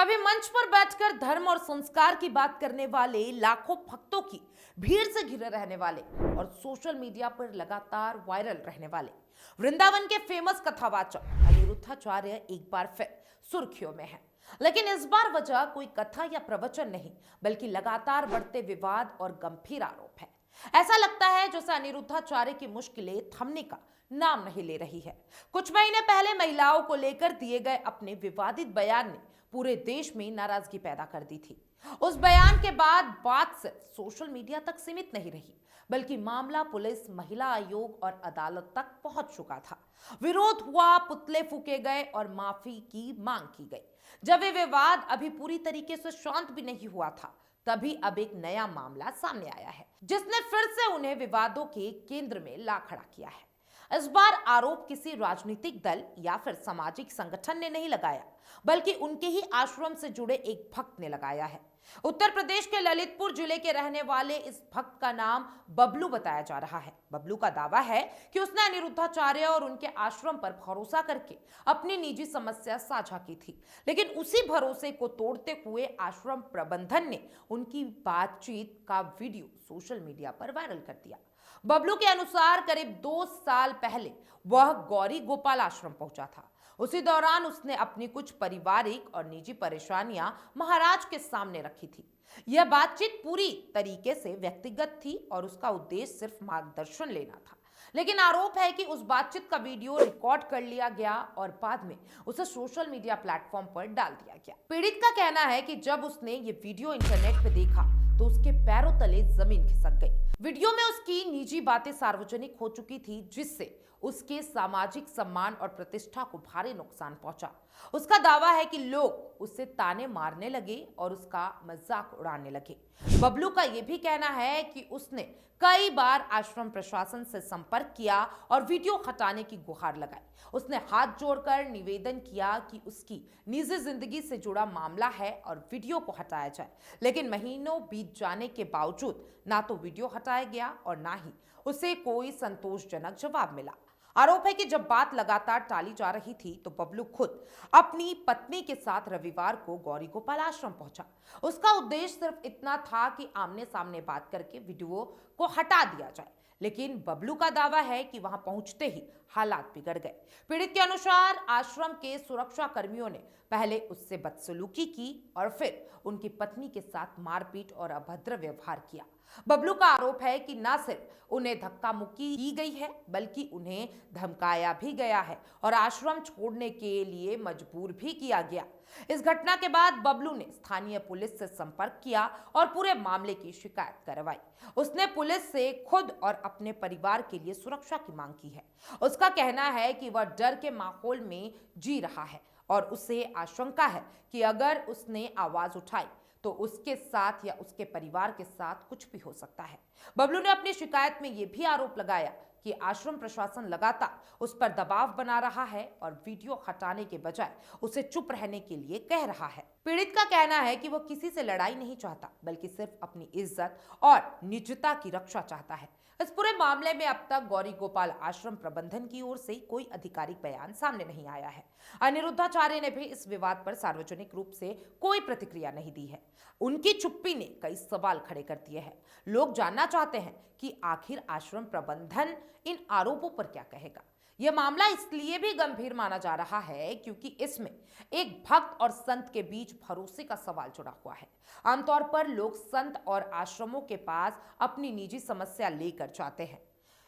कभी मंच पर बैठकर धर्म और संस्कार की बात करने वाले, लाखों भक्तों की भीड़ से घिरे रहने वाले और सोशल मीडिया पर लगातार वायरल रहने वाले वृंदावन के फेमस कथावाचक अनिरुद्धाचार्य एक बार फिर सुर्खियों में है। लेकिन इस बार वजह कोई कथा या प्रवचन नहीं, बल्कि लगातार बढ़ते विवाद और गंभीर आरोप है। ऐसा लगता है जैसे अनिरुद्धाचार्य की मुश्किलें थमने का नाम नहीं ले रही है। कुछ महीने पहले महिलाओं को लेकर दिए गए अपने विवादित बयान ने पूरे देश में नाराजगी पैदा कर दी थी। उस बयान के बाद बात सिर्फ सोशल मीडिया तक सीमित नहीं रही, बल्कि मामला पुलिस, महिला आयोग और अदालत तक पहुंच चुका था। विरोध हुआ, पुतले फूके गए और माफी की मांग की गई। जब ये विवाद अभी पूरी तरीके से शांत भी नहीं हुआ था, तभी अब एक नया मामला सामने आया है, जिसने फिर से उन्हें विवादों के केंद्र में ला खड़ा किया है। इस बार आरोप किसी राजनीतिक दल या फिर सामाजिक संगठन ने नहीं लगाया, बल्कि उनके ही आश्रम से जुड़े एक भक्त ने लगाया है। उत्तर प्रदेश के ललितपुर जिले के रहने वाले इस भक्त का नाम बबलू बताया जा रहा है। बबलू का दावा है कि उसने अनिरुद्धाचार्य और उनके आश्रम पर भरोसा करके अपनी निजी समस्या साझा की थी, लेकिन उसी भरोसे को तोड़ते हुए आश्रम प्रबंधन ने उनकी बातचीत का वीडियो सोशल मीडिया पर वायरल कर दिया। बबलू के अनुसार करीब 2 साल पहले वह गौरी गोपाल आश्रम पहुंचा था। उसी दौरान उसने अपनी कुछ पारिवारिक और निजी परेशानियां महाराज के सामने रखी थी। यह बातचीत पूरी तरीके से व्यक्तिगत थी और उसका उद्देश्य सिर्फ मार्गदर्शन लेना था। लेकिन आरोप है कि उस बातचीत का वीडियो रिकॉर्ड कर लिया गया और बाद में उसे सोशल मीडिया प्लेटफॉर्म पर डाल दिया गया। पीड़ित का कहना है कि जब उसने ये वीडियो इंटरनेट पे देखा तो उसके पैरों तले जमीन खिसक गई। वीडियो में उसकी निजी बातें सार्वजनिक हो चुकी थी, जिससे उसके सामाजिक सम्मान और प्रतिष्ठा को भारी नुकसान पहुंचा। उसका दावा है कि लोग उससे ताने मारने लगे और उसका मजाक उड़ाने लगे। बबलू का यह भी कहना है कि उसने कई बार आश्रम प्रशासन से संपर्क किया और वीडियो हटाने की गुहार लगाई। उसने हाथ जोड़कर निवेदन किया कि उसकी निजी जिंदगी से जुड़ा मामला है और वीडियो को हटाया जाए, लेकिन महीनों बीत जाने के बावजूद ना तो वीडियो हटाया गया और ना ही उसे कोई संतोषजनक जवाब मिला। आरोप है कि जब बात लगातार टाली जा रही थी तो बबलू खुद अपनी पत्नी के साथ रविवार को गौरी गोपाल आश्रम पहुंचा। उसका उद्देश्य सिर्फ इतना था कि आमने सामने बात करके वीडियो को हटा दिया जाए, लेकिन बबलू का दावा है कि वहां पहुंचते ही हालात बिगड़ गए। पीड़ित के अनुसार आश्रम के सुरक्षा कर्मियों ने पहले उससे बदसलूकी की और फिर उनकी पत्नी के साथ मारपीट और अभद्र व्यवहार किया। बबलू का आरोप है कि न सिर्फ उन्हें धक्का मुक्की की गई है, बल्कि उन्हें धमकाया भी गया है और आश्रम छोड़ने के लिए मजबूर भी किया गया। इस घटना के बाद बबलू ने स्थानीय पुलिस से संपर्क किया और पूरे मामले की शिकायत करवाई। उसने पुलिस से खुद और अपने परिवार के लिए सुरक्षा की मांग की है। उसका कहना है कि वह डर के माहौल में जी रहा है और उसे आशंका है कि अगर उसने आवाज उठाई तो उसके साथ या उसके परिवार के साथ कुछ भी हो सकता है। बबलू ने अपनी शिकायत में यह भी आरोप लगाया कि आश्रम प्रशासन लगातार उस पर दबाव बना रहा है और वीडियो हटाने के बजाय उसे चुप रहने के लिए कह रहा है। पीड़ित का कहना है कि वह किसी से लड़ाई नहीं चाहता, बल्कि सिर्फ अपनी इज्जत और निजता की रक्षा चाहता है। इस पूरे मामले में अब तक गौरी गोपाल आश्रम प्रबंधन की ओर से कोई आधिकारिक बयान सामने नहीं आया है। अनिरुद्धाचार्य ने भी इस विवाद पर सार्वजनिक रूप से कोई प्रतिक्रिया नहीं दी है। उनकी चुप्पी ने कई सवाल खड़े कर दिए हैं। लोग जानना चाहते हैं कि आखिर आश्रम प्रबंधन इन आरोपों पर क्या कहेगा। यह मामला इसलिए भी गंभीर माना जा रहा है क्योंकि इसमें एक भक्त और संत के बीच भरोसे का सवाल जुड़ा हुआ है। आमतौर पर लोग संत और आश्रमों के पास अपनी निजी समस्या लेकर जाते हैं,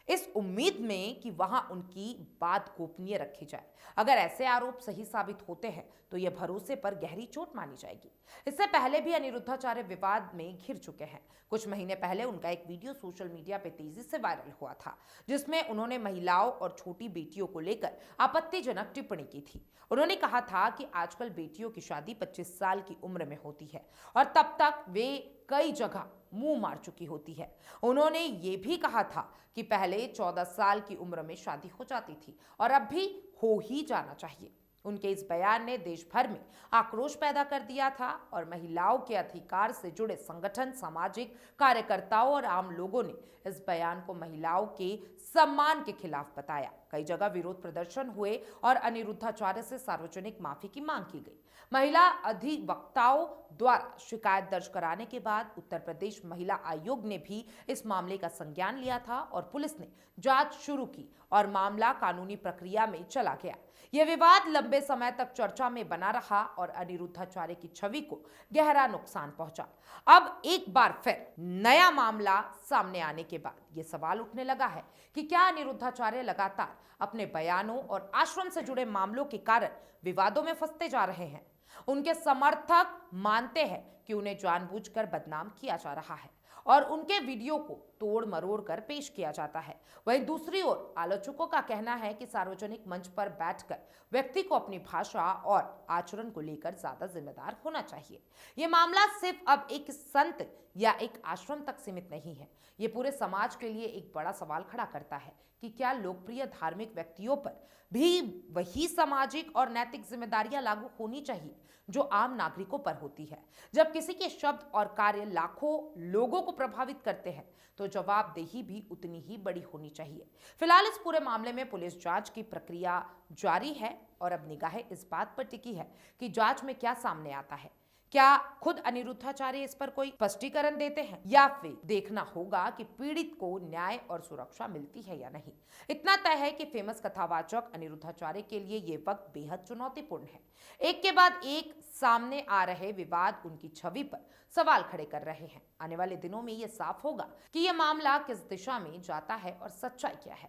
इस उम्मीद में कि वहां उनकी बात गोपनीय रखी जाए। अगर ऐसे आरोप सही साबित होते हैं तो यह भरोसे पर गहरी चोट मानी जाएगी। इससे पहले भी अनिरुद्धाचार्य विवाद में घिर चुके हैं। कुछ महीने पहले उनका एक वीडियो सोशल मीडिया पे तेजी से वायरल हुआ था, जिसमें उन्होंने महिलाओं और छोटी बेटियों को लेकर आपत्तिजनक टिप्पणी की थी। उन्होंने कहा था कि आजकल बेटियों की शादी 25 साल की उम्र में होती है और तब तक वे कई जगह मुंह मार चुकी होती है। उन्होंने ये भी कहा था कि पहले 14 साल की उम्र में शादी हो जाती थी और अब भी हो ही जाना चाहिए। उनके इस बयान ने देश भर में आक्रोश पैदा कर दिया था और महिलाओं के अधिकार से जुड़े संगठन, सामाजिक कार्यकर्ताओं और आम लोगों ने इस बयान को महिलाओं के सम्मान के खिलाफ बताया। कई जगह विरोध प्रदर्शन हुए और अनिरुद्धाचार्य से सार्वजनिक माफी की मांग की गई। महिला अधिवक्ताओं द्वारा शिकायत दर्ज कराने के बाद उत्तर प्रदेश महिला आयोग ने भी इस मामले का संज्ञान लिया था और पुलिस ने जांच शुरू की और मामला कानूनी प्रक्रिया में चला गया। यह विवाद लंबे समय तक चर्चा में बना रहा और अनिरुद्धाचार्य की छवि को गहरा नुकसान पहुंचा। अब एक बार फिर नया मामला सामने आने के बाद यह सवाल उठने लगा है कि क्या अनिरुद्धाचार्य लगातार अपने बयानों और आश्रम से जुड़े मामलों के कारण विवादों में फंसते जा रहे हैं। उनके समर्थक मानते हैं कि उन्हें जानबूझकर बदनाम किया जा रहा है और उनके वीडियो को तोड़ मरोड़ कर पेश किया जाता है। वहीं दूसरी ओर आलोचकों का कहना है कि सार्वजनिक मंच पर बैठकर व्यक्ति को अपनी भाषा और आचरण को लेकर ज्यादा जिम्मेदार होना चाहिए। यह मामला सिर्फ अब एक संत या एक आश्रम तक सीमित नहीं है। ये पूरे समाज के लिए एक बड़ा सवाल खड़ा करता है कि क्या लोकप्रिय धार्मिक व्यक्तियों पर भी वही सामाजिक और नैतिक जिम्मेदारियां लागू होनी चाहिए जो आम नागरिकों पर होती है। जब किसी के शब्द और कार्य लाखों लोगों को प्रभावित करते हैं तो जवाबदेही भी उतनी ही बड़ी होनी चाहिए। फिलहाल इस पूरे मामले में पुलिस जांच की प्रक्रिया जारी है और अब निगाहें इस बात पर टिकी है कि जांच में क्या सामने आता है। क्या खुद अनिरुद्धाचार्य इस पर कोई स्पष्टीकरण देते हैं या फिर देखना होगा कि पीड़ित को न्याय और सुरक्षा मिलती है या नहीं। इतना तय है कि फेमस कथावाचक अनिरुद्धाचार्य के लिए ये वक्त बेहद चुनौतीपूर्ण है। एक के बाद एक सामने आ रहे विवाद उनकी छवि पर सवाल खड़े कर रहे हैं। आने वाले दिनों में ये साफ होगा कि यह मामला किस दिशा में जाता है और सच्चाई क्या है।